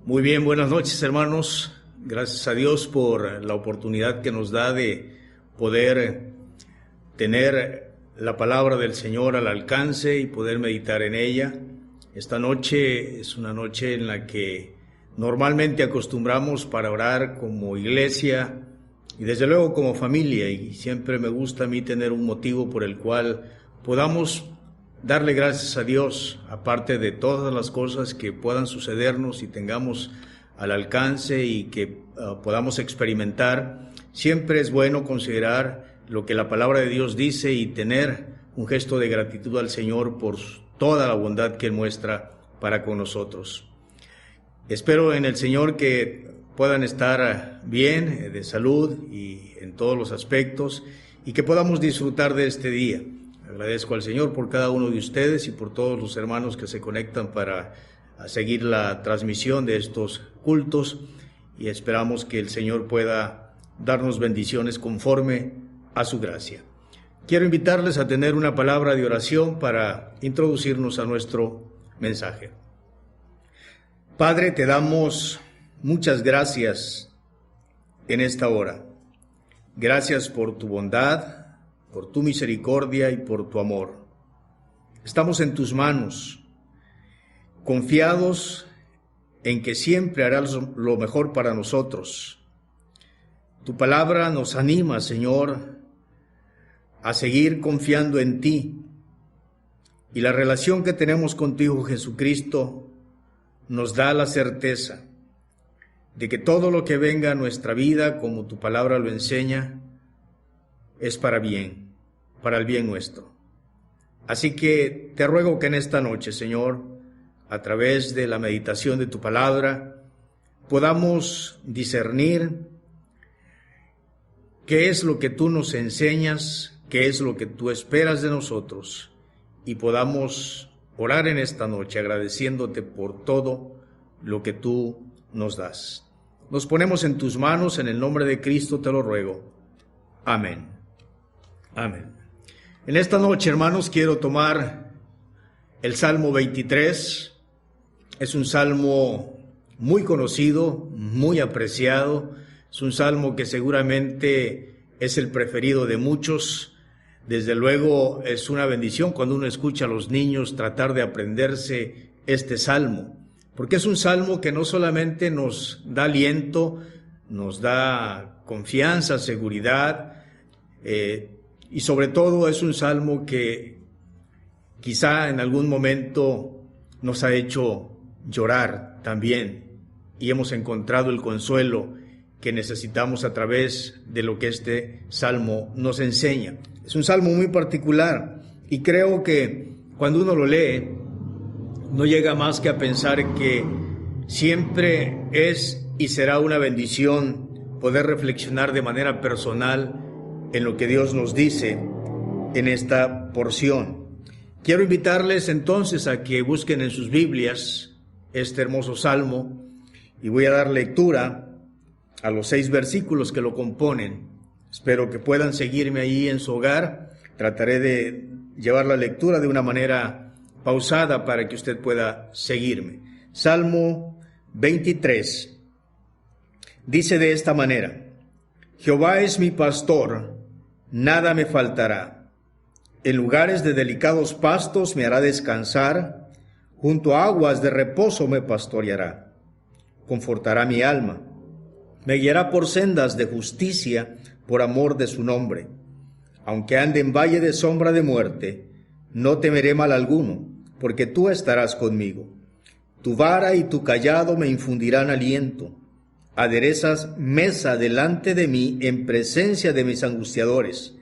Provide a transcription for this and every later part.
Muy bien, buenas noches, hermanos. Gracias a Dios por la oportunidad que nos da de poder tener la palabra del Señor al alcance y poder meditar en ella. Esta noche es una noche en la que normalmente acostumbramos para orar como iglesia y desde luego como familia, y siempre me gusta a mí tener un motivo por el cual podamos darle gracias a Dios, aparte de todas las cosas que puedan sucedernos y tengamos al alcance y que podamos experimentar. Siempre es bueno considerar lo que la palabra de Dios dice y tener un gesto de gratitud al Señor por toda la bondad que Él muestra para con nosotros. Espero en el Señor que puedan estar bien, de salud y en todos los aspectos, y que podamos disfrutar de este día. Agradezco al Señor por cada uno de ustedes y por todos los hermanos que se conectan para seguir la transmisión de estos cultos, y esperamos que el Señor pueda darnos bendiciones conforme a su gracia. Quiero invitarles a tener una palabra de oración para introducirnos a nuestro mensaje. Padre, te damos muchas gracias en esta hora. Gracias por tu bondad, por tu misericordia y por tu amor. Estamos en tus manos, confiados en que siempre harás lo mejor para nosotros. Tu palabra nos anima, Señor, a seguir confiando en ti, y la relación que tenemos contigo, Jesucristo, nos da la certeza de que todo lo que venga a nuestra vida, como tu palabra lo enseña, es para bien, para el bien nuestro. Así que te ruego que en esta noche, Señor, a través de la meditación de tu palabra, podamos discernir qué es lo que tú nos enseñas, qué es lo que tú esperas de nosotros, y podamos orar en esta noche agradeciéndote por todo lo que tú nos das. Nos ponemos en tus manos, en el nombre de Cristo te lo ruego. Amén. Amén. En esta noche, hermanos, quiero tomar el Salmo 23. Es un salmo muy conocido, muy apreciado. Es un salmo que seguramente es el preferido de muchos. Desde luego es una bendición cuando uno escucha a los niños tratar de aprenderse este salmo, porque es un salmo que no solamente nos da aliento, nos da confianza, seguridad, y sobre todo es un salmo que quizá en algún momento nos ha hecho llorar también, y hemos encontrado el consuelo que necesitamos a través de lo que este salmo nos enseña. Es un salmo muy particular, y creo que cuando uno lo lee, no llega más que a pensar que siempre es y será una bendición poder reflexionar de manera personal en lo que Dios nos dice en esta porción. Quiero invitarles entonces a que busquen en sus Biblias este hermoso salmo, y voy a dar lectura a los 6 versículos que lo componen. Espero que puedan seguirme ahí en su hogar. Trataré de llevar la lectura de una manera pausada para que usted pueda seguirme. Salmo 23. Dice de esta manera: Jehová es mi pastor, nada me faltará. En lugares de delicados pastos me hará descansar, junto a aguas de reposo me pastoreará. Confortará mi alma, me guiará por sendas de justicia por amor de su nombre. Aunque ande en valle de sombra de muerte, no temeré mal alguno, porque tú estarás conmigo. Tu vara y tu cayado me infundirán aliento. Aderezas mesa delante de mí en presencia de mis angustiadores.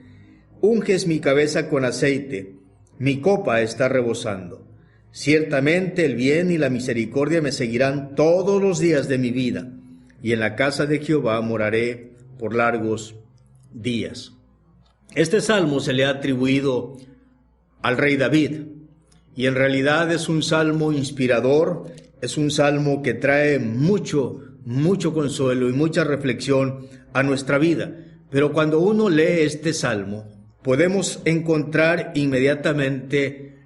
Unges mi cabeza con aceite, mi copa está rebosando. Ciertamente el bien y la misericordia me seguirán todos los días de mi vida, y en la casa de Jehová moraré por largos días. Este salmo se le ha atribuido al rey David, y en realidad es un salmo inspirador, es un salmo que trae mucho consuelo y mucha reflexión a nuestra vida. Pero cuando uno lee este salmo, podemos encontrar inmediatamente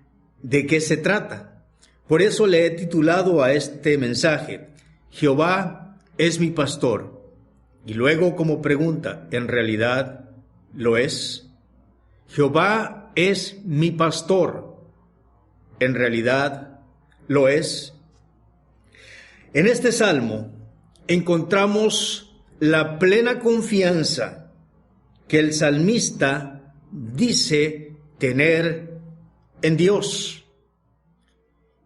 de qué se trata. Por eso le he titulado a este mensaje: Jehová es mi pastor. Y luego como pregunta, ¿en realidad lo es? Jehová es mi pastor. ¿En realidad lo es? En este salmo encontramos la plena confianza que el salmista dice tener en Dios.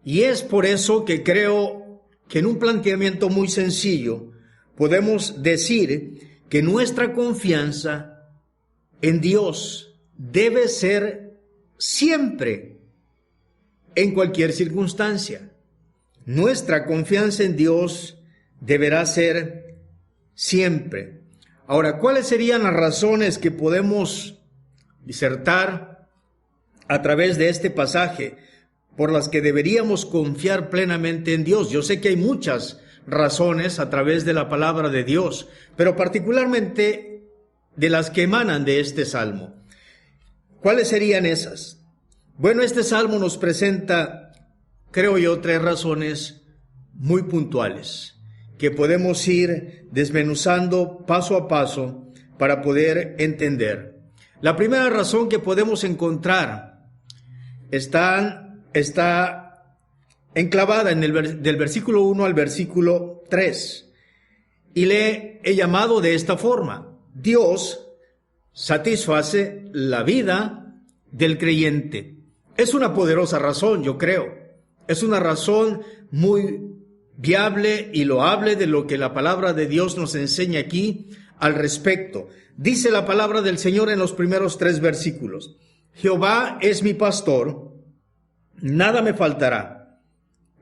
Y es por eso que creo que en un planteamiento muy sencillo podemos decir que nuestra confianza en Dios debe ser siempre, en cualquier circunstancia. Nuestra confianza en Dios deberá ser siempre. Ahora, ¿cuáles serían las razones que podemos disertar a través de este pasaje por las que deberíamos confiar plenamente en Dios? Yo sé que hay muchas razones a través de la palabra de Dios, pero particularmente de las que emanan de este salmo. ¿Cuáles serían esas? Bueno, este salmo nos presenta, creo yo, 3 razones muy puntuales que podemos ir desmenuzando paso a paso para poder entender. La primera razón que podemos encontrar está enclavada en del versículo 1 al versículo 3. Y le he llamado de esta forma: Dios satisface la vida del creyente. Es una poderosa razón, yo creo. Es una razón muy viable y loable de lo que la palabra de Dios nos enseña aquí al respecto. Dice la palabra del Señor en los primeros 3 versículos: Jehová es mi pastor, nada me faltará.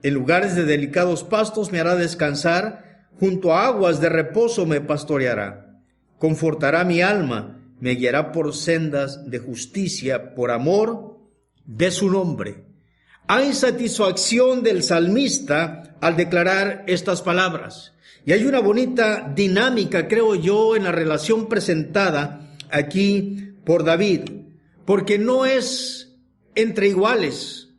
En lugares de delicados pastos me hará descansar, junto a aguas de reposo me pastoreará. Confortará mi alma, me guiará por sendas de justicia, por amor de su nombre. Hay satisfacción del salmista al declarar estas palabras. Y hay una bonita dinámica, creo yo, en la relación presentada aquí por David, porque no es entre iguales,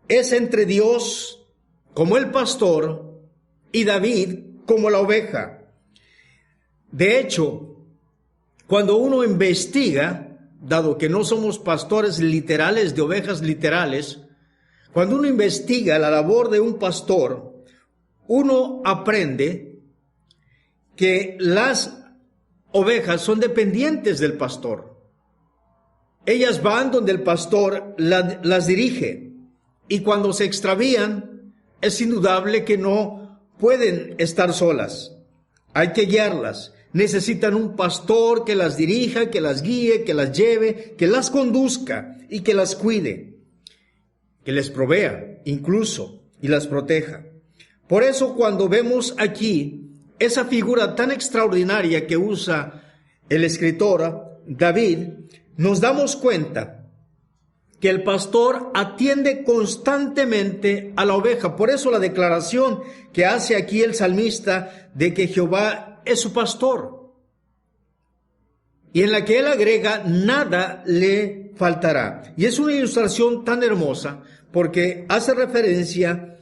es entre Dios como el pastor y David como la oveja. De hecho, cuando uno investiga, dado que no somos pastores literales de ovejas literales, cuando uno investiga la labor de un pastor, uno aprende que las ovejas son dependientes del pastor. Ellas van donde el pastor las dirige, y cuando se extravían, es indudable que no pueden estar solas. Hay que guiarlas. Necesitan un pastor que las dirija, que las guíe, que las lleve, que las conduzca y que las cuide, que les provea incluso y las proteja. Por eso cuando vemos aquí esa figura tan extraordinaria que usa el escritor David, nos damos cuenta que el pastor atiende constantemente a la oveja. Por eso la declaración que hace aquí el salmista de que Jehová es su pastor, y en la que él agrega: nada le faltará. Y es una ilustración tan hermosa porque hace referencia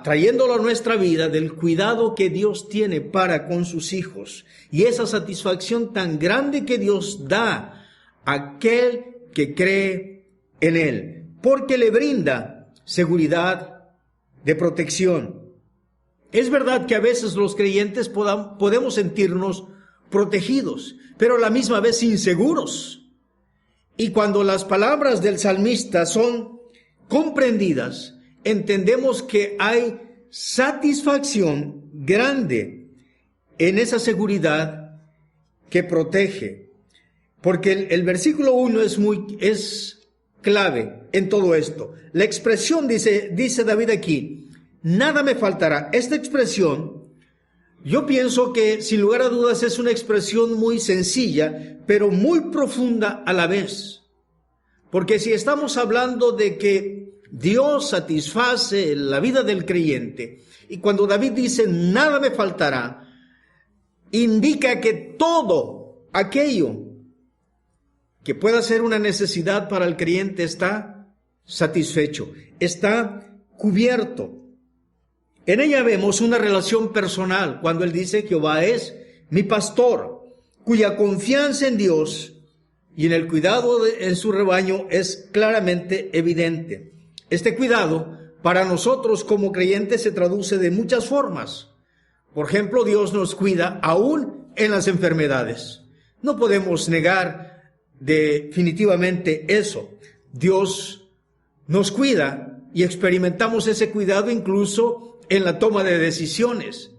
trayéndolo a nuestra vida del cuidado que Dios tiene para con sus hijos, y esa satisfacción tan grande que Dios da a aquel que cree en Él, porque le brinda seguridad de protección. Es verdad que a veces los creyentes podemos sentirnos protegidos, pero a la misma vez inseguros. Y cuando las palabras del salmista son comprendidas, entendemos que hay satisfacción grande en esa seguridad que protege. Porque el versículo 1 es clave en todo esto. La expresión dice David aquí: nada me faltará. Esta expresión, yo pienso que sin lugar a dudas es una expresión muy sencilla, pero muy profunda a la vez. Porque si estamos hablando de que Dios satisface la vida del creyente, y cuando David dice nada me faltará, indica que todo aquello que pueda ser una necesidad para el creyente está satisfecho, está cubierto. En ella vemos una relación personal cuando él dice: Jehová es mi pastor, cuya confianza en Dios y en el cuidado en su rebaño es claramente evidente. Este cuidado para nosotros como creyentes se traduce de muchas formas. Por ejemplo, Dios nos cuida aún en las enfermedades. No podemos negar definitivamente eso. Dios nos cuida y experimentamos ese cuidado incluso en la toma de decisiones.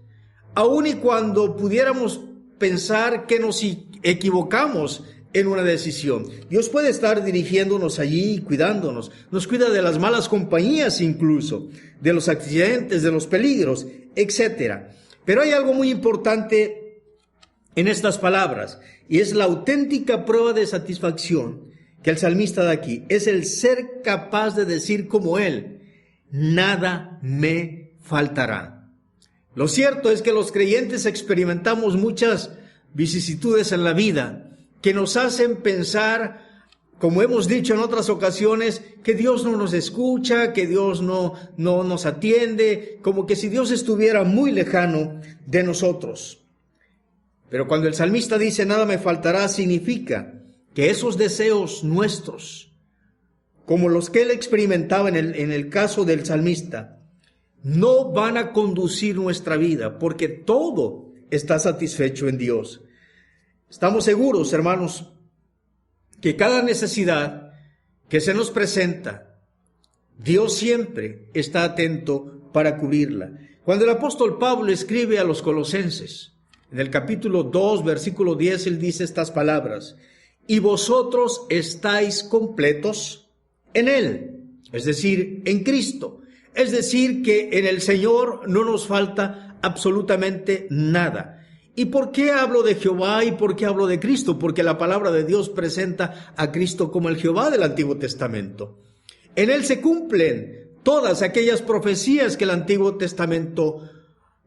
Aun y cuando pudiéramos pensar que nos equivocamos en una decisión, Dios puede estar dirigiéndonos allí y cuidándonos. Nos cuida de las malas compañías incluso, de los accidentes, de los peligros, etc. Pero hay algo muy importante en estas palabras, y es la auténtica prueba de satisfacción que el salmista da aquí. Es el ser capaz de decir como él: nada me faltará. Lo cierto es que los creyentes experimentamos muchas vicisitudes en la vida que nos hacen pensar, como hemos dicho en otras ocasiones, que Dios no nos escucha, que Dios no nos atiende, como que si Dios estuviera muy lejano de nosotros. Pero cuando el salmista dice nada me faltará, significa que esos deseos nuestros, como los que él experimentaba en el caso del salmista, no van a conducir nuestra vida, porque todo está satisfecho en Dios. Estamos seguros, hermanos, que cada necesidad que se nos presenta, Dios siempre está atento para cubrirla. Cuando el apóstol Pablo escribe a los Colosenses, en el capítulo 2, versículo 10, él dice estas palabras: y vosotros estáis completos en Él, es decir, en Cristo. Es decir, que en el Señor no nos falta absolutamente nada. ¿Y por qué hablo de Jehová y por qué hablo de Cristo? Porque la palabra de Dios presenta a Cristo como el Jehová del Antiguo Testamento. En Él se cumplen todas aquellas profecías que el Antiguo Testamento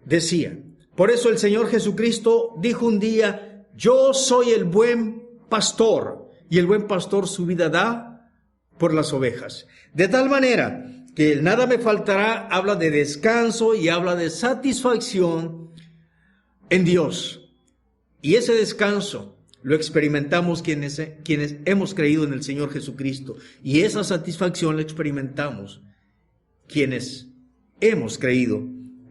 decía. Por eso el Señor Jesucristo dijo un día: yo soy el buen pastor, y el buen pastor su vida da por las ovejas. De tal manera que el nada me faltará habla de descanso y habla de satisfacción en Dios. Y ese descanso lo experimentamos quienes hemos creído en el Señor Jesucristo. Y esa satisfacción la experimentamos quienes hemos creído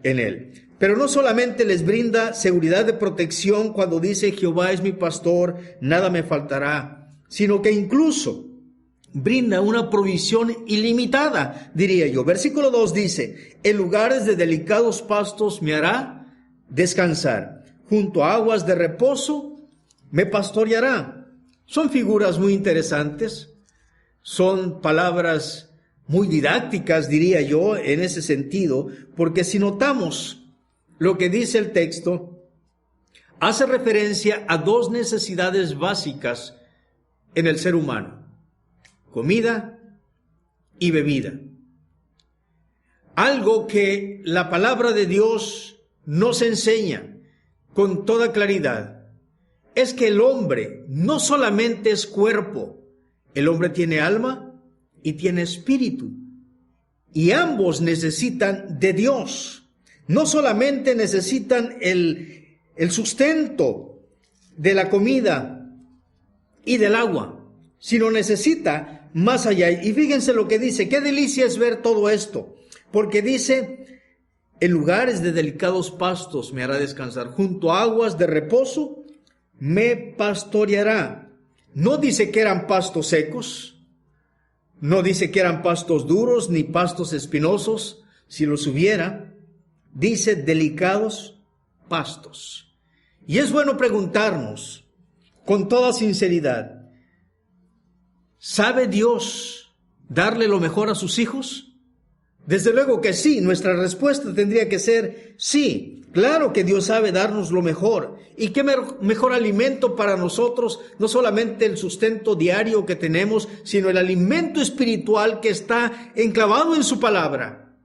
en Él. Pero no solamente les brinda seguridad de protección cuando dice Jehová es mi pastor, nada me faltará, sino que incluso brinda una provisión ilimitada, diría yo. Versículo 2 dice: en lugares de delicados pastos me hará descansar, junto a aguas de reposo me pastoreará. Son figuras muy interesantes, son palabras muy didácticas, diría yo, en ese sentido, porque si notamos lo que dice el texto, hace referencia a dos necesidades básicas en el ser humano: comida y bebida. Algo que la palabra de Dios nos enseña con toda claridad es que el hombre no solamente es cuerpo, el hombre tiene alma y tiene espíritu, y ambos necesitan de Dios. No solamente necesitan el sustento de la comida y del agua, sino necesita más allá. Y fíjense lo que dice, qué delicia es ver todo esto, porque dice: en lugares de delicados pastos me hará descansar, junto a aguas de reposo me pastoreará. No dice que eran pastos secos, no dice que eran pastos duros ni pastos espinosos. Si los hubiera, dice delicados pastos. Y es bueno preguntarnos con toda sinceridad: ¿sabe Dios darle lo mejor a sus hijos? Desde luego que sí. Nuestra respuesta tendría que ser sí. Claro que Dios sabe darnos lo mejor. Y qué mejor alimento para nosotros, no solamente el sustento diario que tenemos, sino el alimento espiritual que está enclavado en su palabra.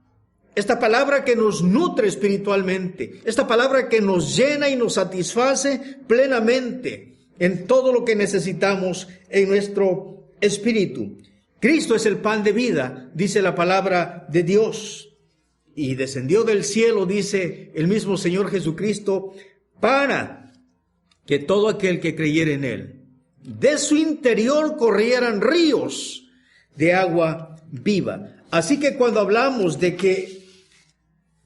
Esta palabra que nos nutre espiritualmente, esta palabra que nos llena y nos satisface plenamente en todo lo que necesitamos en nuestro espíritu. Cristo es el pan de vida, dice la palabra de Dios. y descendió del cielo, dice el mismo Señor Jesucristo, para que todo aquel que creyera en Él, de su interior corrieran ríos de agua viva. Así que cuando hablamos de que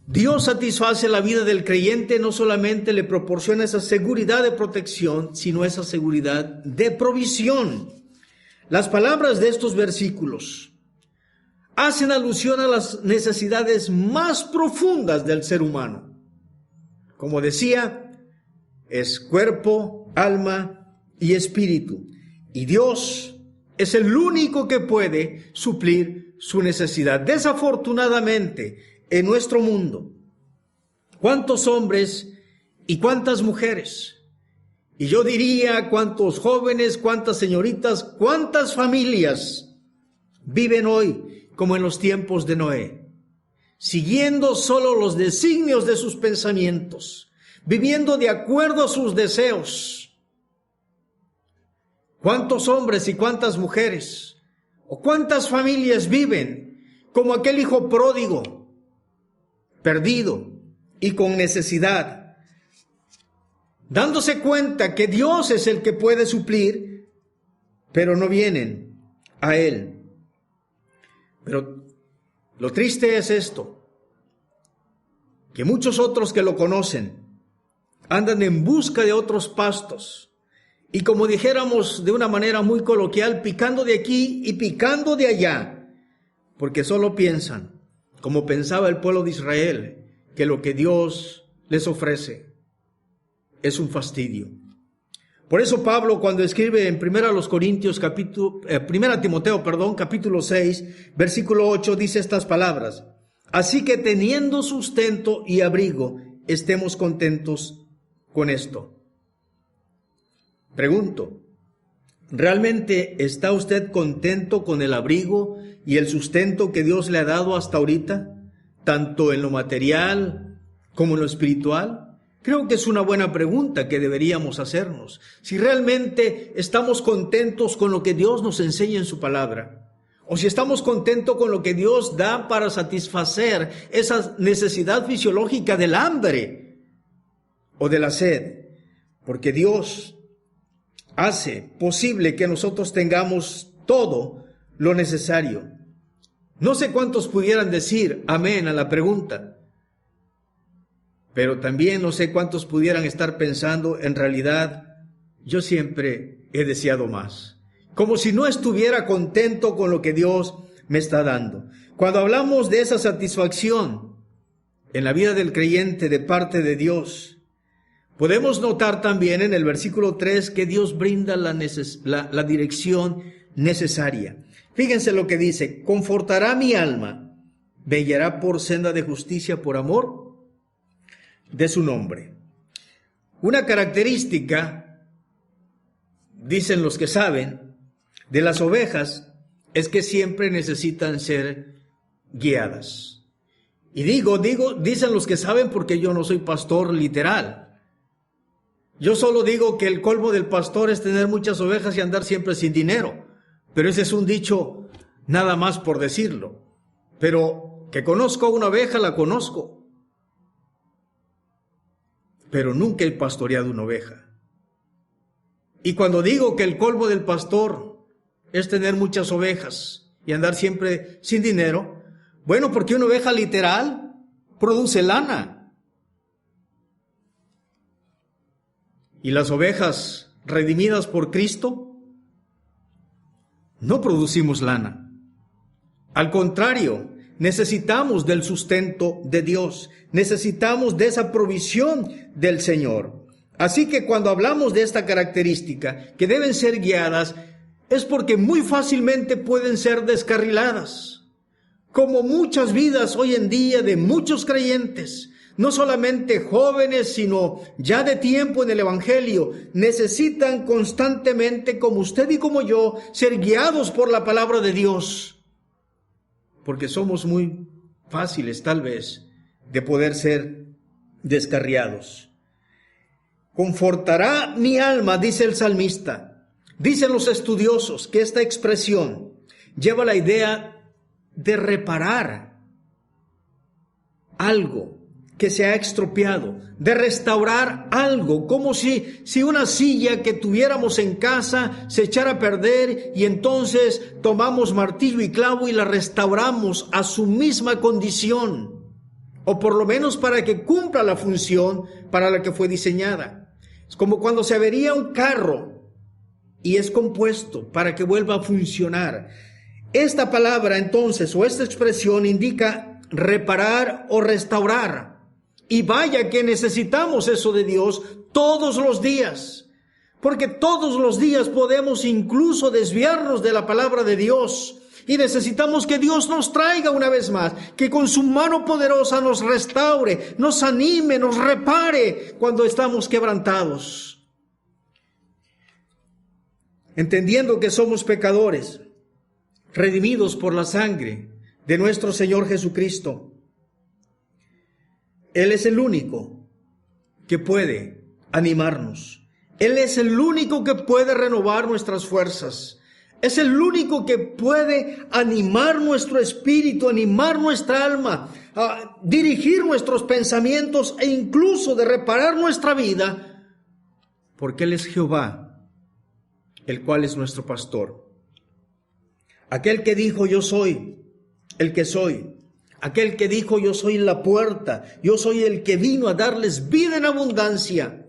Dios satisface la vida del creyente, no solamente le proporciona esa seguridad de protección, sino esa seguridad de provisión. Las palabras de estos versículos hacen alusión a las necesidades más profundas del ser humano. Como decía, es cuerpo, alma y espíritu. Y Dios es el único que puede suplir su necesidad. Desafortunadamente, en nuestro mundo, ¿cuántos hombres y cuántas mujeres? Y yo diría, ¿cuántos jóvenes, cuántas señoritas, cuántas familias viven hoy como en los tiempos de Noé? Siguiendo solo los designios de sus pensamientos, viviendo de acuerdo a sus deseos. ¿Cuántos hombres y cuántas mujeres o cuántas familias viven como aquel hijo pródigo, perdido y con necesidad, dándose cuenta que Dios es el que puede suplir, pero no vienen a Él? Pero lo triste es esto, que muchos otros que lo conocen andan en busca de otros pastos y, como dijéramos de una manera muy coloquial, picando de aquí y picando de allá, porque solo piensan, como pensaba el pueblo de Israel, que lo que Dios les ofrece es un fastidio. Por eso Pablo, cuando escribe en 1 Timoteo, capítulo 6, versículo 8, dice estas palabras: así que teniendo sustento y abrigo, estemos contentos con esto. Pregunto, ¿realmente está usted contento con el abrigo y el sustento que Dios le ha dado hasta ahorita, tanto en lo material como en lo espiritual? Creo que es una buena pregunta que deberíamos hacernos. Si realmente estamos contentos con lo que Dios nos enseña en su palabra, o si estamos contentos con lo que Dios da para satisfacer esa necesidad fisiológica del hambre o de la sed, porque Dios hace posible que nosotros tengamos todo lo necesario. No sé cuántos pudieran decir amén a la pregunta, pero también no sé cuántos pudieran estar pensando, en realidad, yo siempre he deseado más, como si no estuviera contento con lo que Dios me está dando. Cuando hablamos de esa satisfacción en la vida del creyente de parte de Dios, podemos notar también en el versículo 3 que Dios brinda la dirección necesaria. Fíjense lo que dice: confortará mi alma, velará por senda de justicia por amor de su nombre. Una característica, dicen los que saben, de las ovejas es que siempre necesitan ser guiadas. Y dicen los que saben, porque yo no soy pastor literal. Yo solo digo que el colmo del pastor es tener muchas ovejas y andar siempre sin dinero. Pero ese es un dicho nada más por decirlo. Pero que conozco una oveja, la conozco. Pero nunca he pastoreado una oveja. Y cuando digo que el colmo del pastor es tener muchas ovejas y andar siempre sin dinero, bueno, porque una oveja literal produce lana. Y las ovejas redimidas por Cristo no producimos lana. Al contrario, necesitamos del sustento de Dios, necesitamos de esa provisión del Señor. Así que cuando hablamos de esta característica, que deben ser guiadas, es porque muy fácilmente pueden ser descarriladas, como muchas vidas hoy en día de muchos creyentes. No solamente jóvenes, sino ya de tiempo en el Evangelio, necesitan constantemente, como usted y como yo, ser guiados por la palabra de Dios. Porque somos muy fáciles, tal vez, de poder ser descarriados. Confortará mi alma, dice el salmista. Dicen los estudiosos que esta expresión lleva la idea de reparar algo que se ha estropeado, de restaurar algo, como si una silla que tuviéramos en casa se echara a perder y entonces tomamos martillo y clavo y la restauramos a su misma condición, o por lo menos para que cumpla la función para la que fue diseñada. Es como cuando se avería un carro y es compuesto para que vuelva a funcionar. Esta palabra entonces, o esta expresión, indica reparar o restaurar. Y vaya que necesitamos eso de Dios todos los días, porque todos los días podemos incluso desviarnos de la palabra de Dios y necesitamos que Dios nos traiga una vez más, que con su mano poderosa nos restaure, nos anime, nos repare cuando estamos quebrantados. Entendiendo que somos pecadores, redimidos por la sangre de nuestro Señor Jesucristo, Él es el único que puede animarnos. Él es el único que puede renovar nuestras fuerzas. Es el único que puede animar nuestro espíritu, animar nuestra alma, dirigir nuestros pensamientos e incluso de reparar nuestra vida, porque Él es Jehová, el cual es nuestro pastor. Aquel que dijo: yo soy el que soy. Aquel que dijo: yo soy la puerta, yo soy el que vino a darles vida en abundancia,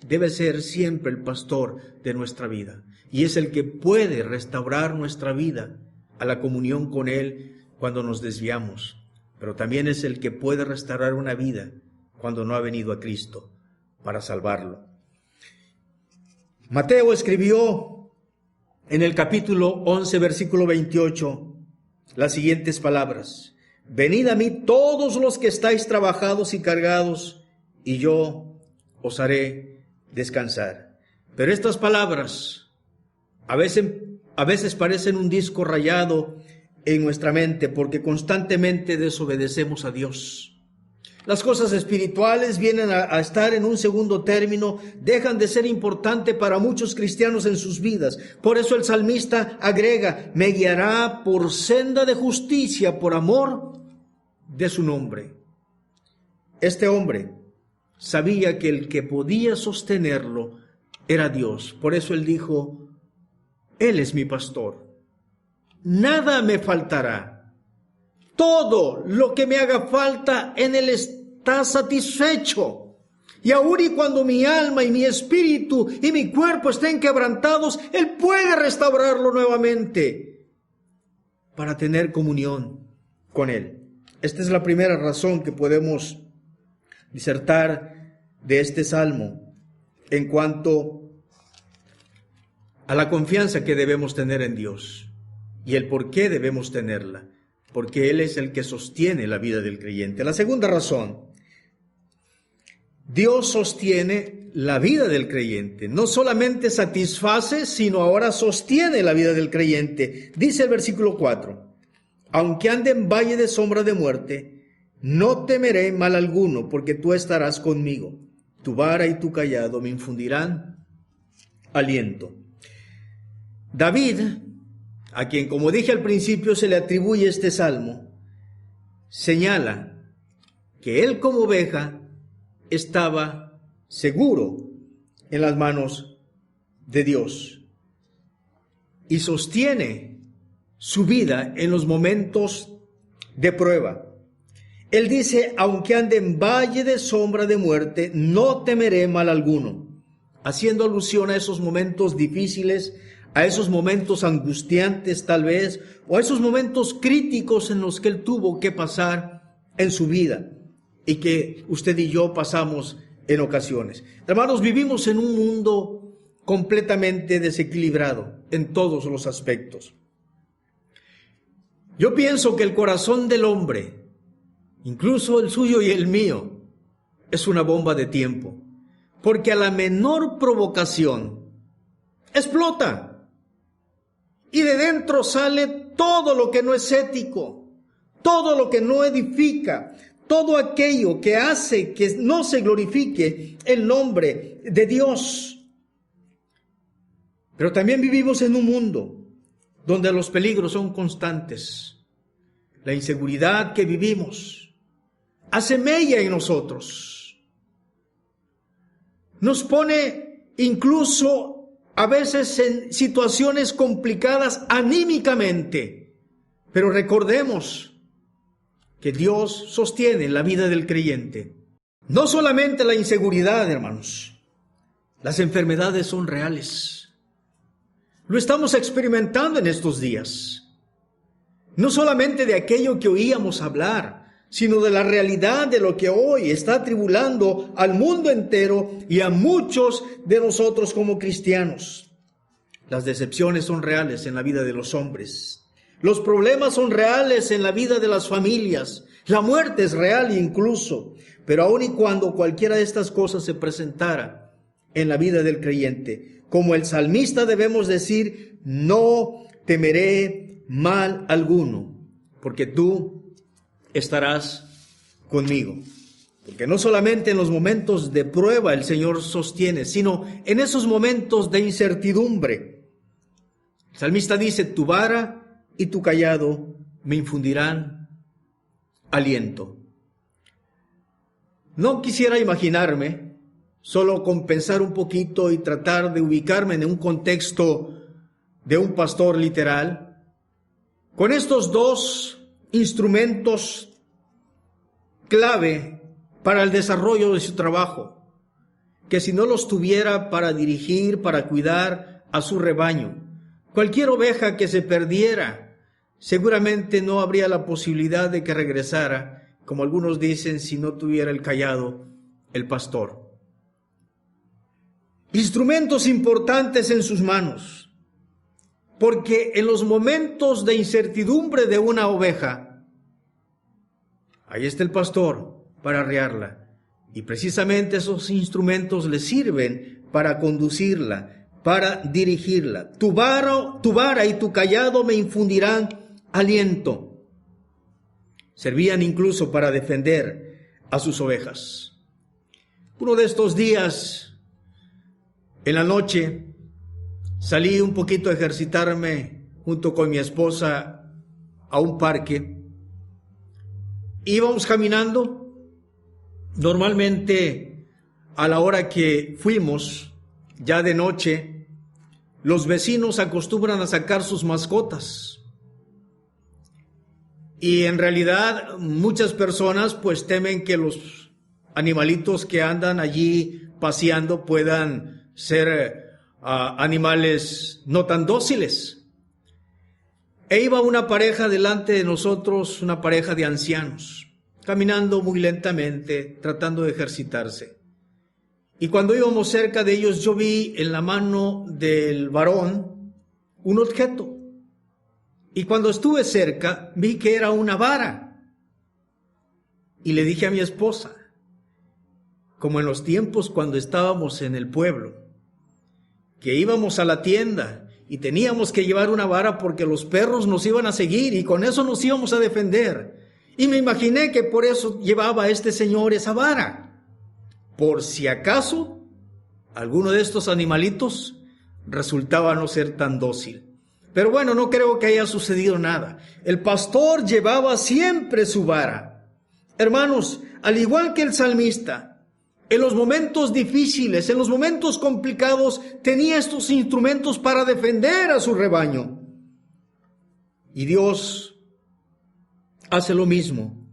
debe ser siempre el pastor de nuestra vida. Y es el que puede restaurar nuestra vida a la comunión con Él cuando nos desviamos. Pero también es el que puede restaurar una vida cuando no ha venido a Cristo para salvarlo. Mateo escribió en el capítulo 11, versículo 28, las siguientes palabras: venid a mí todos los que estáis trabajados y cargados, y yo os haré descansar. Pero estas palabras a veces parecen un disco rayado en nuestra mente, porque constantemente desobedecemos a Dios. Las cosas espirituales vienen a estar en un segundo término, dejan de ser importante para muchos cristianos en sus vidas. Por eso el salmista agrega: me guiará por senda de justicia por amor de su nombre. Este hombre sabía que el que podía sostenerlo era Dios. Por eso él dijo: Él es mi pastor, nada me faltará. Todo lo que me haga falta en Él está satisfecho. Y aun y cuando mi alma y mi espíritu y mi cuerpo estén quebrantados, Él puede restaurarlo nuevamente para tener comunión con Él. Esta es la primera razón que podemos disertar de este salmo en cuanto a la confianza que debemos tener en Dios y el por qué debemos tenerla, porque Él es el que sostiene la vida del creyente. La segunda razón: Dios sostiene la vida del creyente. No solamente satisface, sino ahora sostiene la vida del creyente. Dice el versículo 4: aunque ande en valle de sombra de muerte, no temeré mal alguno, porque tú estarás conmigo. Tu vara y tu cayado me infundirán aliento. David, a quien, como dije al principio, se le atribuye este salmo, señala que él como oveja estaba seguro en las manos de Dios y sostiene su vida en los momentos de prueba. Él dice: aunque ande en valle de sombra de muerte, no temeré mal alguno, haciendo alusión a esos momentos difíciles, a esos momentos angustiantes tal vez, o a esos momentos críticos en los que él tuvo que pasar en su vida y que usted y yo pasamos en ocasiones. Hermanos, vivimos en un mundo completamente desequilibrado en todos los aspectos. Yo pienso que el corazón del hombre, incluso el suyo y el mío, es una bomba de tiempo, porque a la menor provocación explota. Y de dentro sale todo lo que no es ético, todo lo que no edifica, todo aquello que hace que no se glorifique el nombre de Dios. Pero también vivimos en un mundo donde los peligros son constantes. La inseguridad que vivimos, hace mella en nosotros. Nos pone incluso a veces en situaciones complicadas anímicamente. Pero recordemos que Dios sostiene la vida del creyente. No solamente la inseguridad, hermanos. Las enfermedades son reales. Lo estamos experimentando en estos días. No solamente de aquello que oíamos hablar, sino de la realidad de lo que hoy está atribulando al mundo entero y a muchos de nosotros como cristianos. Las decepciones son reales en la vida de los hombres. Los problemas son reales en la vida de las familias. La muerte es real incluso. Pero aun y cuando cualquiera de estas cosas se presentara en la vida del creyente, como el salmista debemos decir: no temeré mal alguno, porque tú estarás conmigo. Porque no solamente en los momentos de prueba el Señor sostiene, sino en esos momentos de incertidumbre. El salmista dice: tu vara y tu cayado me infundirán aliento. No quisiera imaginarme, solo con pensar un poquito y tratar de ubicarme en un contexto de un pastor literal, con estos dos instrumentos clave para el desarrollo de su trabajo, que si no los tuviera para dirigir, para cuidar a su rebaño, cualquier oveja que se perdiera, seguramente no habría la posibilidad de que regresara, como algunos dicen, si no tuviera el cayado el pastor. Instrumentos importantes en sus manos, porque en los momentos de incertidumbre de una oveja, ahí está el pastor para arrearla, y precisamente esos instrumentos le sirven para conducirla, para dirigirla. Tu vara y tu cayado me infundirán aliento. Servían incluso para defender a sus ovejas. Uno de estos días, en la noche, salí un poquito a ejercitarme junto con mi esposa a un parque. Íbamos caminando. Normalmente, a la hora que fuimos, ya de noche, los vecinos acostumbran a sacar sus mascotas. Y en realidad muchas personas pues temen que los animalitos que andan allí paseando puedan ser animales no tan dóciles. E iba una pareja delante de nosotros, una pareja de ancianos, caminando muy lentamente, tratando de ejercitarse. Y cuando íbamos cerca de ellos, yo vi en la mano del varón un objeto. Y cuando estuve cerca, vi que era una vara. Y le dije a mi esposa, como en los tiempos cuando estábamos en el pueblo, que íbamos a la tienda y teníamos que llevar una vara porque los perros nos iban a seguir y con eso nos íbamos a defender. Y me imaginé que por eso llevaba este señor esa vara, por si acaso alguno de estos animalitos resultaba no ser tan dócil. Pero bueno, no creo que haya sucedido nada. El pastor llevaba siempre su vara. Hermanos, al igual que el salmista, en los momentos difíciles, en los momentos complicados, tenía estos instrumentos para defender a su rebaño. Y Dios hace lo mismo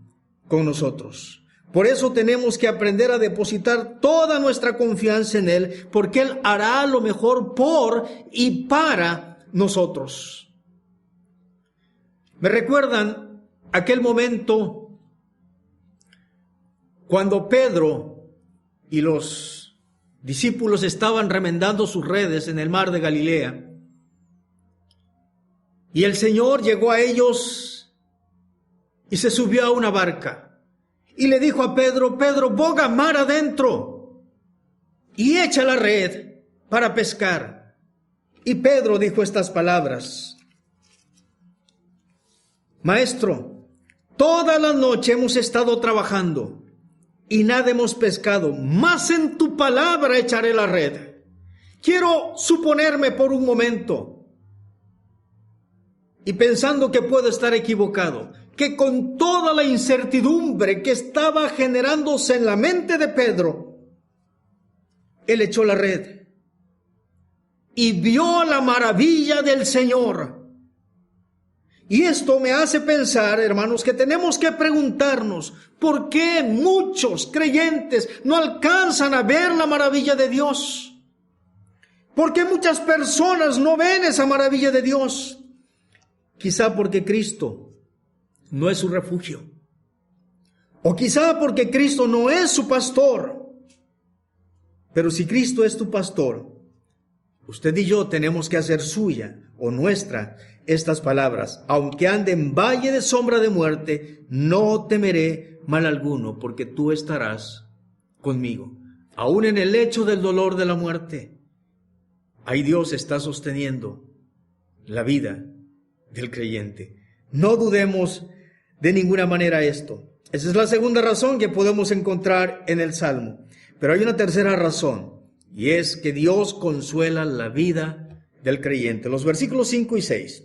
con nosotros. Por eso tenemos que aprender a depositar toda nuestra confianza en Él, porque Él hará lo mejor por y para nosotros. Me recuerdan aquel momento cuando Pedro y los discípulos estaban remendando sus redes en el mar de Galilea, y el Señor llegó a ellos y se subió a una barca y le dijo a Pedro: Pedro, boga mar adentro y echa la red para pescar. Y Pedro dijo estas palabras: Maestro, toda la noche hemos estado trabajando y nada hemos pescado, mas en tu palabra echaré la red. Quiero suponerme por un momento, y pensando que puedo estar equivocado, que con toda la incertidumbre que estaba generándose en la mente de Pedro, él echó la red y vio la maravilla del Señor. Y esto me hace pensar, hermanos, que tenemos que preguntarnos por qué muchos creyentes no alcanzan a ver la maravilla de Dios. ¿Por qué muchas personas no ven esa maravilla de Dios? Quizá porque Cristo no es su refugio. O quizá porque Cristo no es su pastor. Pero si Cristo es tu pastor, usted y yo tenemos que hacer suya o nuestra estas palabras. Aunque ande en valle de sombra de muerte, no temeré mal alguno, porque tú estarás conmigo. Aún en el lecho del dolor de la muerte, ahí Dios está sosteniendo la vida del creyente. No dudemos de ninguna manera esto. Esa es la segunda razón que podemos encontrar en el Salmo. Pero hay una tercera razón, y es que Dios consuela la vida del creyente. Los versículos 5 y 6.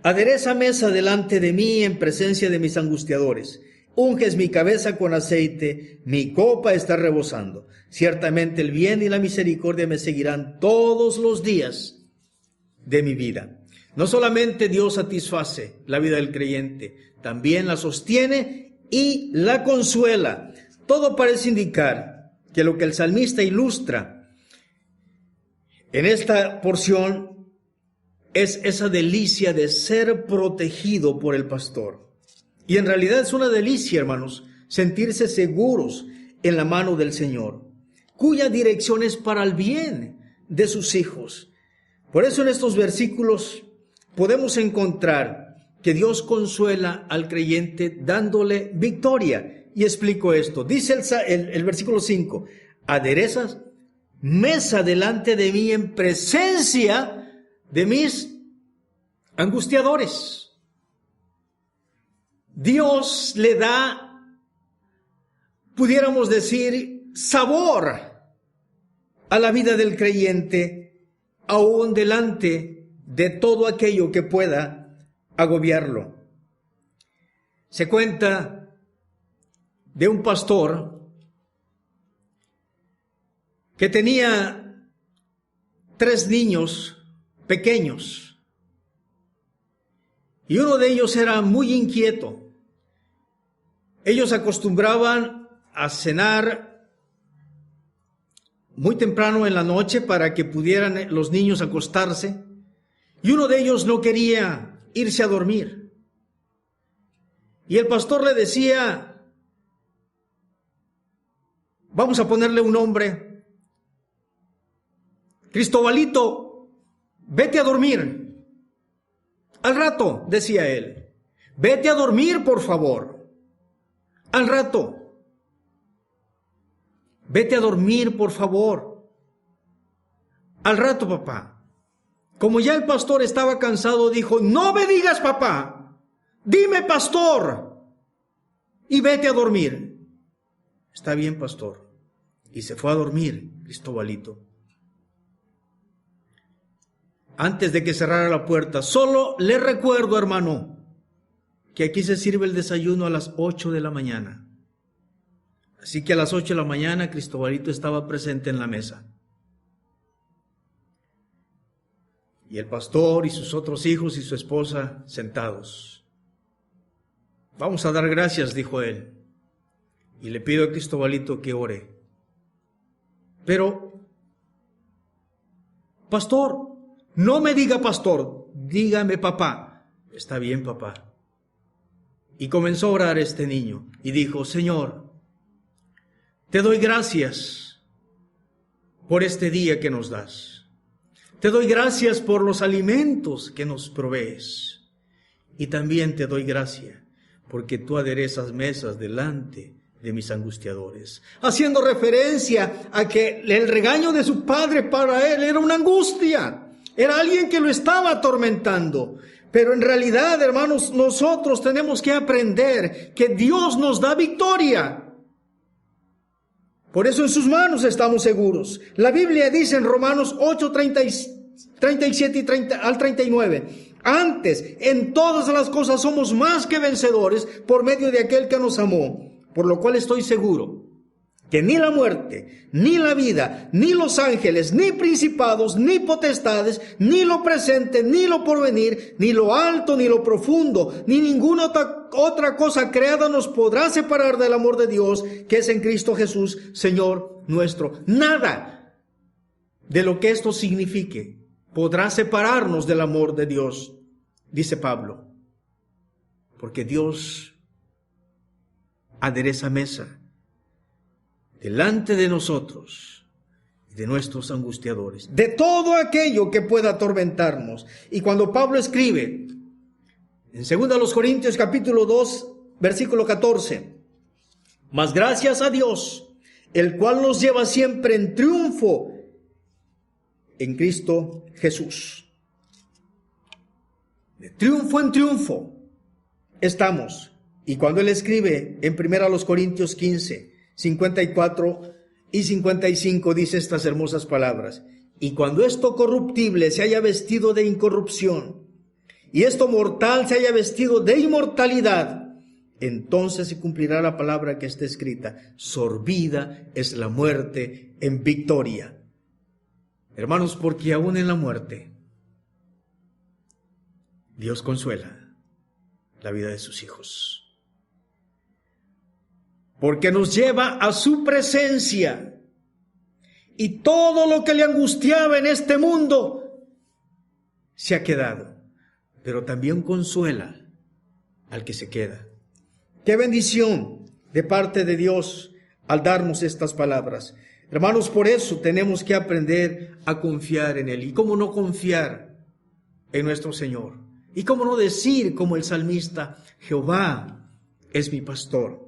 Adereza mesa delante de mí en presencia de mis angustiadores. Unges mi cabeza con aceite, mi copa está rebosando. Ciertamente el bien y la misericordia me seguirán todos los días de mi vida. No solamente Dios satisface la vida del creyente, también la sostiene y la consuela. Todo parece indicar que lo que el salmista ilustra en esta porción es esa delicia de ser protegido por el pastor. Y en realidad es una delicia, hermanos, sentirse seguros en la mano del Señor, cuya dirección es para el bien de sus hijos. Por eso en estos versículos podemos encontrar que Dios consuela al creyente dándole victoria. Y explico esto. Dice el versículo 5, aderezas mesa delante de mí en presencia de mis angustiadores. Dios le da, pudiéramos decir, sabor a la vida del creyente, aún delante de todo aquello que pueda agobiarlo. Se cuenta de un pastor que tenía 3 niños pequeños y uno de ellos era muy inquieto. Ellos acostumbraban a cenar muy temprano en la noche para que pudieran los niños acostarse, y uno de ellos no quería irse a dormir. Y el pastor le decía, vamos a ponerle un nombre, Cristobalito, vete a dormir. Al rato, decía él, vete a dormir, por favor. Al rato, vete a dormir, por favor. Al rato, papá. Como ya el pastor estaba cansado, dijo, no me digas papá, dime pastor, y vete a dormir. Está bien, pastor. Y se fue a dormir, Cristobalito. Antes de que cerrara la puerta, solo le recuerdo, hermano, que aquí se sirve el desayuno a las 8 de la mañana. Así que a las 8 de la mañana Cristobalito estaba presente en la mesa. Y el pastor y sus otros hijos y su esposa sentados. Vamos a dar gracias, dijo él. Y le pido a Cristobalito que ore. Pero, pastor, no me diga pastor, dígame papá. Está bien, papá. Y comenzó a orar este niño y dijo, Señor, te doy gracias por este día que nos das. Te doy gracias por los alimentos que nos provees. Y también te doy gracias porque tú aderezas mesas delante de mis angustiadores. Haciendo referencia a que el regaño de su padre para él era una angustia. Era alguien que lo estaba atormentando. Pero en realidad, hermanos, nosotros tenemos que aprender que Dios nos da victoria. Por eso en sus manos estamos seguros. La Biblia dice en Romanos 8, 37 y 30 al 39, Antes, en todas las cosas somos más que vencedores por medio de aquel que nos amó, por lo cual estoy seguro que ni la muerte, ni la vida, ni los ángeles, ni principados, ni potestades, ni lo presente, ni lo porvenir, ni lo alto, ni lo profundo, ni ninguna otra cosa creada nos podrá separar del amor de Dios, que es en Cristo Jesús, Señor nuestro. Nada de lo que esto signifique podrá separarnos del amor de Dios, dice Pablo, porque Dios adereza mesa delante de nosotros, de nuestros angustiadores, de todo aquello que pueda atormentarnos. Y cuando Pablo escribe en 2 Corintios capítulo 2, versículo 14, mas gracias a Dios, el cual nos lleva siempre en triunfo en Cristo Jesús. De triunfo en triunfo estamos. Y cuando él escribe en 1 Corintios 15, 54 y 55 dice estas hermosas palabras: y cuando esto corruptible se haya vestido de incorrupción, y esto mortal se haya vestido de inmortalidad, entonces se cumplirá la palabra que está escrita: sorbida es la muerte en victoria. Hermanos, porque aún en la muerte, Dios consuela la vida de sus hijos. Porque nos lleva a su presencia, y todo lo que le angustiaba en este mundo se ha quedado, pero también consuela al que se queda. Qué bendición de parte de Dios al darnos estas palabras. Hermanos, por eso tenemos que aprender a confiar en Él. ¿Y cómo no confiar en nuestro Señor? ¿Y cómo no decir como el salmista: Jehová es mi pastor?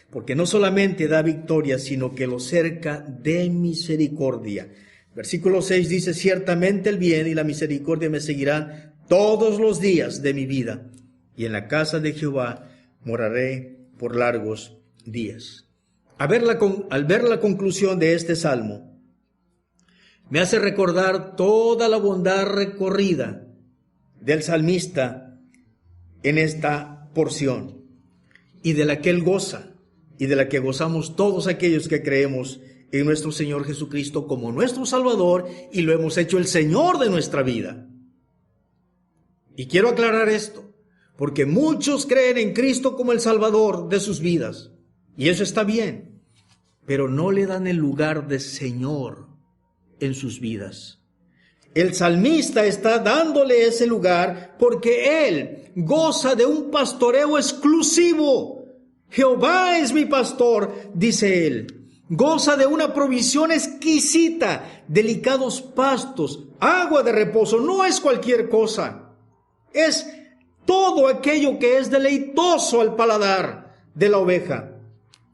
Porque no solamente da victoria, sino que lo cerca de misericordia. Versículo 6 dice: ciertamente el bien y la misericordia me seguirán todos los días de mi vida, y en la casa de Jehová moraré por largos días. Al ver la conclusión de este salmo, me hace recordar toda la bondad recorrida del salmista en esta porción, y de la que él goza, y de la que gozamos todos aquellos que creemos en nuestro Señor Jesucristo como nuestro Salvador, y lo hemos hecho el Señor de nuestra vida. Y quiero aclarar esto, porque muchos creen en Cristo como el Salvador de sus vidas, y eso está bien, pero no le dan el lugar de Señor en sus vidas. El salmista está dándole ese lugar porque él goza de un pastoreo exclusivo. Jehová es mi pastor, dice él. Goza de una provisión exquisita, delicados pastos, agua de reposo. No es cualquier cosa. Es todo aquello que es deleitoso al paladar de la oveja.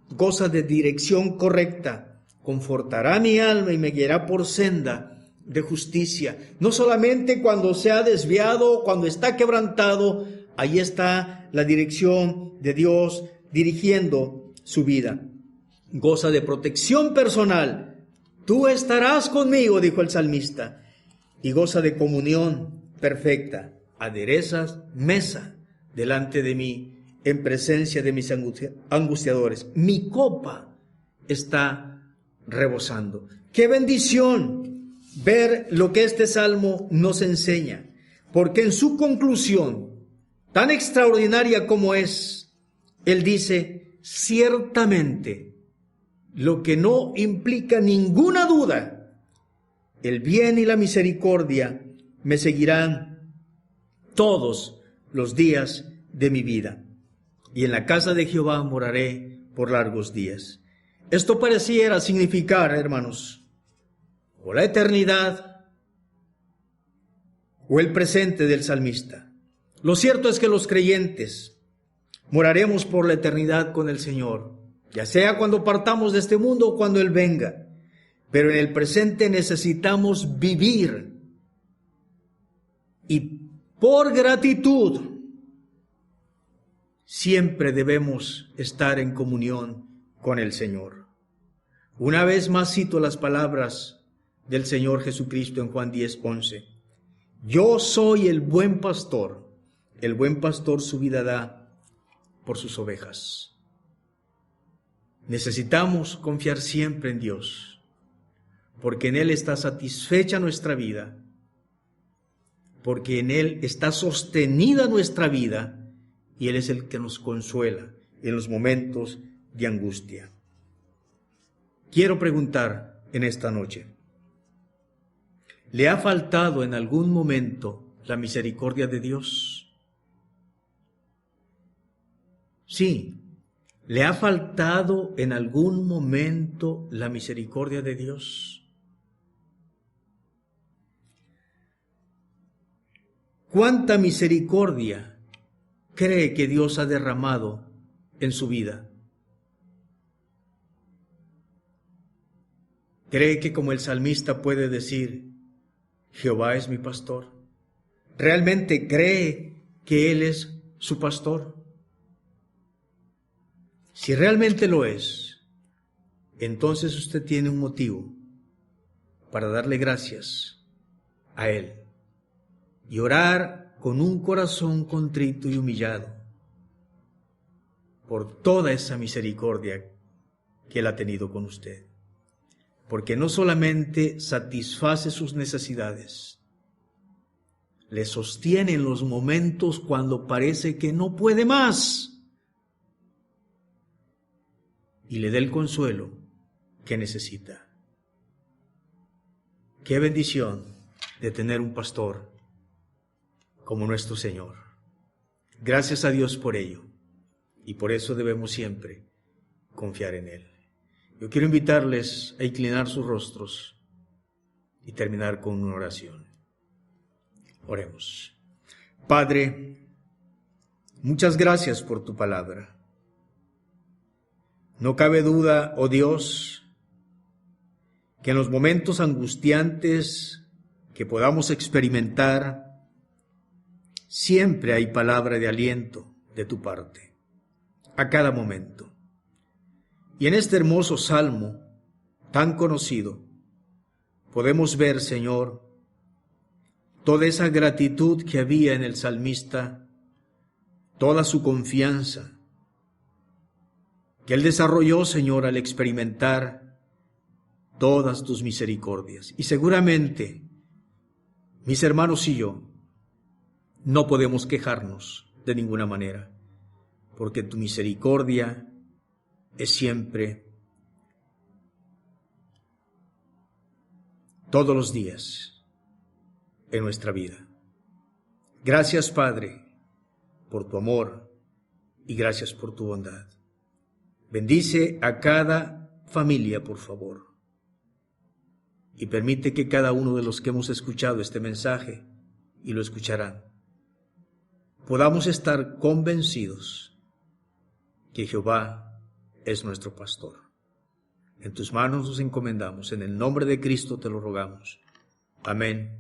Goza de dirección correcta. Confortará mi alma y me guiará por senda de justicia. No solamente cuando se ha desviado, cuando está quebrantado, ahí está la dirección de Dios dirigiendo su vida. Goza de protección personal. Tú estarás conmigo, dijo el salmista. Y goza de comunión perfecta. Aderezas mesa delante de mí en presencia de mis angustiadores. Mi copa está rebosando. ¡Qué bendición ver lo que este salmo nos enseña! Porque en su conclusión, tan extraordinaria como es, él dice: ciertamente, lo que no implica ninguna duda, el bien y la misericordia me seguirán todos los días de mi vida, y en la casa de Jehová moraré por largos días. Esto pareciera significar, hermanos, o la eternidad o el presente del salmista. Lo cierto es que los creyentes moraremos por la eternidad con el Señor, ya sea cuando partamos de este mundo o cuando Él venga. Pero en el presente necesitamos vivir, y por gratitud siempre debemos estar en comunión con el Señor. Una vez más cito las palabras del Señor Jesucristo en Juan 10:11. Yo soy el buen pastor. El buen pastor su vida da por sus ovejas. Necesitamos confiar siempre en Dios, porque en Él está satisfecha nuestra vida, porque en Él está sostenida nuestra vida, y Él es el que nos consuela en los momentos de angustia. Quiero preguntar en esta noche, ¿le ha faltado en algún momento la misericordia de Dios? Sí, ¿le ha faltado en algún momento la misericordia de Dios? ¿Cuánta misericordia cree que Dios ha derramado en su vida? ¿Cree que como el salmista puede decir, Jehová es mi pastor? ¿Realmente cree que Él es su pastor? Si realmente lo es, entonces usted tiene un motivo para darle gracias a Él y orar con un corazón contrito y humillado por toda esa misericordia que Él ha tenido con usted. Porque no solamente satisface sus necesidades, le sostiene en los momentos cuando parece que no puede más y le da el consuelo que necesita. Qué bendición de tener un pastor como nuestro Señor. Gracias a Dios por ello, y por eso debemos siempre confiar en Él. Yo quiero invitarles a inclinar sus rostros y terminar con una oración. Oremos. Padre, muchas gracias por tu palabra. No cabe duda, oh Dios, que en los momentos angustiantes que podamos experimentar, siempre hay palabra de aliento de tu parte, a cada momento. Y en este hermoso salmo, tan conocido, podemos ver, Señor, toda esa gratitud que había en el salmista, toda su confianza, que él desarrolló, Señor, al experimentar todas tus misericordias. Y seguramente, mis hermanos y yo, no podemos quejarnos de ninguna manera, porque tu misericordia es siempre, todos los días en nuestra vida. Gracias, Padre, por tu amor y gracias por tu bondad. Bendice a cada familia, por favor, y permite que cada uno de los que hemos escuchado este mensaje y lo escucharán, podamos estar convencidos que Jehová es nuestro pastor. En tus manos nos encomendamos, en el nombre de Cristo te lo rogamos. Amén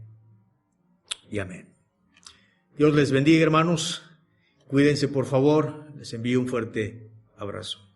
y amén. Dios les bendiga, hermanos. Cuídense, por favor. Les envío un fuerte abrazo.